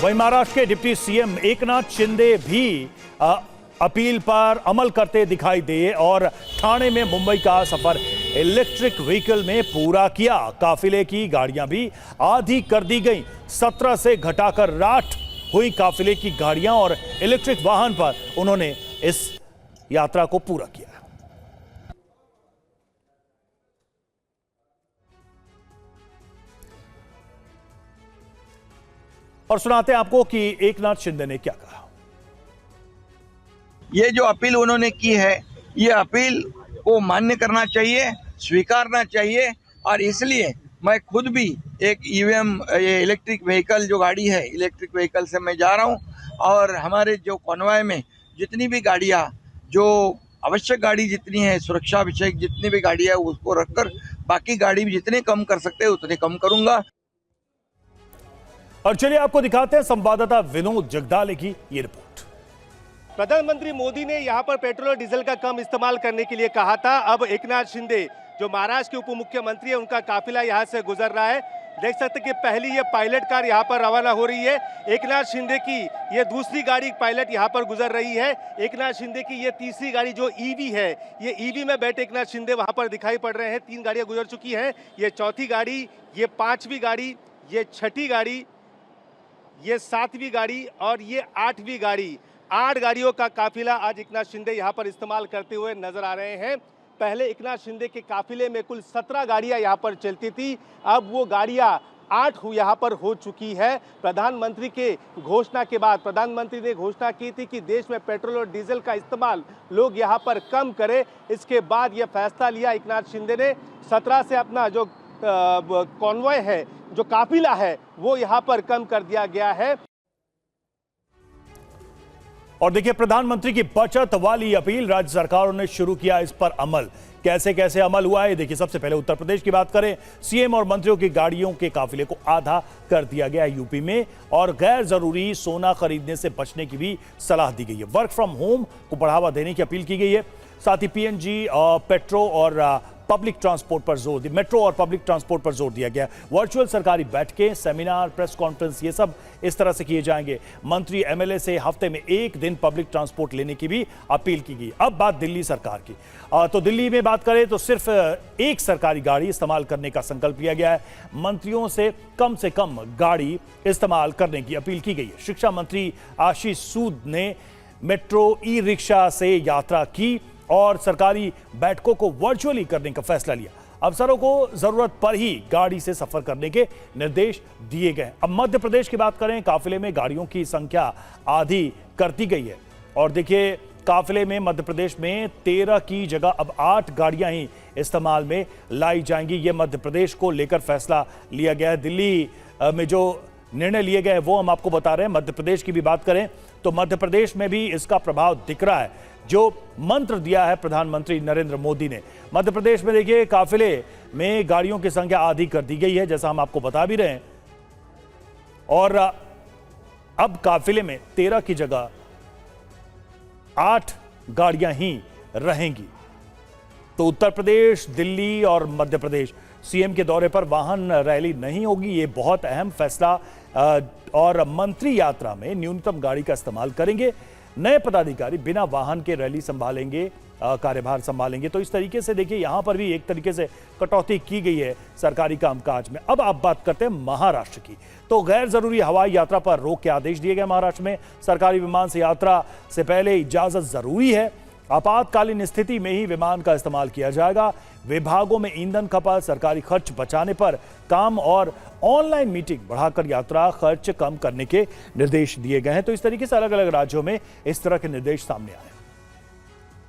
वहीं महाराष्ट्र के deputy CM Eknath Shinde भी अपील पर अमल करते दिखाई दिए और ठाणे में मुंबई का सफर इलेक्ट्रिक व्हीकल में पूरा किया। काफिले की गाड़ियां भी आधी कर दी गई। 17 से घटाकर 8 हुई काफिले की गाड़ियां और इलेक्ट्रिक वाहन पर उन्होंने इस यात्रा को पूरा किया। और सुनाते हैं आपको कि एकनाथ शिंदे ने क्या कहा। ये जो अपील उन्होंने की है, ये अपील को मान्य करना चाहिए, स्वीकारना चाहिए। और इसलिए मैं खुद भी एक ईवीएम ये इलेक्ट्रिक व्हीकल जो गाड़ी है, इलेक्ट्रिक व्हीकल से मैं जा रहा हूँ। और हमारे जो कॉन्वॉय में जितनी भी गाड़ियाँ, जो आवश्यक गाड़ी जितनी है, सुरक्षा विषय जितनी भी गाड़ी है, उसको रखकर बाकी गाड़ी भी जितने कम कर सकते हैं उतने कम करूंगा। और चलिए आपको दिखाते हैं संवाददाता विनोद जगदाले की ये रिपोर्ट। प्रधानमंत्री मोदी ने यहां पर पेट्रोल और डीजल का कम इस्तेमाल करने के लिए कहा था। अब एकनाथ शिंदे जो महाराष्ट्र के उप मुख्यमंत्री है, उनका काफिला यहां से गुजर रहा है। देख सकते कि पहली ये पायलट कार यहां पर रवाना हो रही है। एकनाथ शिंदे की ये दूसरी गाड़ी पायलट यहां पर गुजर रही है। एकनाथ शिंदे की ये तीसरी गाड़ी जो ईवी है, ये ईवी में बैठे एकनाथ शिंदे वहां पर दिखाई पड़ रहे हैं। 3 गाड़ियां गुजर चुकी हैं। ये चौथी गाड़ी, ये 5वीं गाड़ी, ये 6ठी गाड़ी, ये 7वीं गाड़ी और ये 8वीं गाड़ी। 8 गाड़ियों का काफिला आज एकनाथ शिंदे यहां पर इस्तेमाल करते हुए नजर आ रहे हैं। पहले एकनाथ शिंदे के काफिले में कुल 17 गाड़ियां यहां पर चलती थी, अब वो गाड़ियां 8 यहां पर हो चुकी है। प्रधानमंत्री के घोषणा के बाद प्रधानमंत्री ने घोषणा की थी कि देश में पेट्रोल और डीजल का इस्तेमाल लोग यहां पर कम करें। इसके बाद यह फैसला लिया एकनाथ शिंदे ने। 17 से अपना जो कॉन्वॉय है, जो काफिला है, वो यहां पर कम कर दिया गया है। और देखिए प्रधानमंत्री की बचत वाली अपील राज्य सरकारों ने शुरू किया, इस पर अमल कैसे कैसे अमल हुआ है देखिए। सबसे पहले उत्तर प्रदेश की बात करें, सीएम और मंत्रियों की गाड़ियों के काफिले को आधा कर दिया गया है यूपी में। और गैर जरूरी सोना खरीदने से बचने की भी सलाह दी गई है। वर्क फ्रॉम होम को बढ़ावा देने की अपील की गई है। साथ ही पीएनजी, पेट्रो और पब्लिक ट्रांसपोर्ट पर जोर दिया, मेट्रो और पब्लिक ट्रांसपोर्ट पर जोर दिया गया। वर्चुअल सरकारी बैठकें, सेमिनार, प्रेस कॉन्फ्रेंस, ये सब इस तरह से किए जाएंगे। मंत्री एमएलए से हफ्ते में 1 दिन पब्लिक ट्रांसपोर्ट लेने की भी अपील की गई। अब बात दिल्ली सरकार की, तो दिल्ली में बात करें तो सिर्फ एक सरकारी गाड़ी इस्तेमाल करने का संकल्प लिया गया है। मंत्रियों से कम गाड़ी इस्तेमाल करने की अपील की गई है। शिक्षा मंत्री आशीष सूद ने मेट्रो, ई रिक्शा से यात्रा की और सरकारी बैठकों को वर्चुअली करने का फैसला लिया। अफसरों को जरूरत पर ही गाड़ी से सफर करने के निर्देश दिए गए। अब मध्य प्रदेश की बात करें, काफिले में गाड़ियों की संख्या आधी कर दी गई है। और देखिए काफिले में मध्य प्रदेश में 13 की जगह अब 8 गाड़ियां ही इस्तेमाल में लाई जाएंगी। ये मध्य प्रदेश को लेकर फैसला लिया गया है। दिल्ली में जो निर्णय लिए गए वो हम आपको बता रहे हैं। मध्य प्रदेश की भी बात करें तो मध्य प्रदेश में भी इसका प्रभाव दिख रहा है, जो मंत्र दिया है प्रधानमंत्री नरेंद्र मोदी ने। मध्य प्रदेश में देखिए काफिले में गाड़ियों की संख्या आधी कर दी गई है, जैसा हम आपको बता भी रहे हैं। और अब काफिले में 13 की जगह 8 गाड़ियां ही रहेंगी। तो उत्तर प्रदेश, दिल्ली और मध्य प्रदेश सीएम के दौरे पर वाहन रैली नहीं होगी, ये बहुत अहम फैसला। और मंत्री यात्रा में न्यूनतम गाड़ी का इस्तेमाल करेंगे। नए पदाधिकारी बिना वाहन के रैली संभालेंगे, कार्यभार संभालेंगे। तो इस तरीके से देखिए यहां पर भी एक तरीके से कटौती की गई है सरकारी कामकाज में। अब आप बात करते हैं महाराष्ट्र की, तो गैर जरूरी हवाई यात्रा पर रोक के आदेश दिए गए महाराष्ट्र में। सरकारी विमान से यात्रा से पहले इजाजत जरूरी है। आपातकालीन स्थिति में ही विमान का इस्तेमाल किया जाएगा। विभागों में ईंधन खपत, सरकारी खर्च बचाने पर काम और ऑनलाइन मीटिंग बढ़ाकर यात्रा खर्च कम करने के निर्देश दिए गए हैं। तो इस तरीके से अलग अलग राज्यों में इस तरह के निर्देश सामने आए।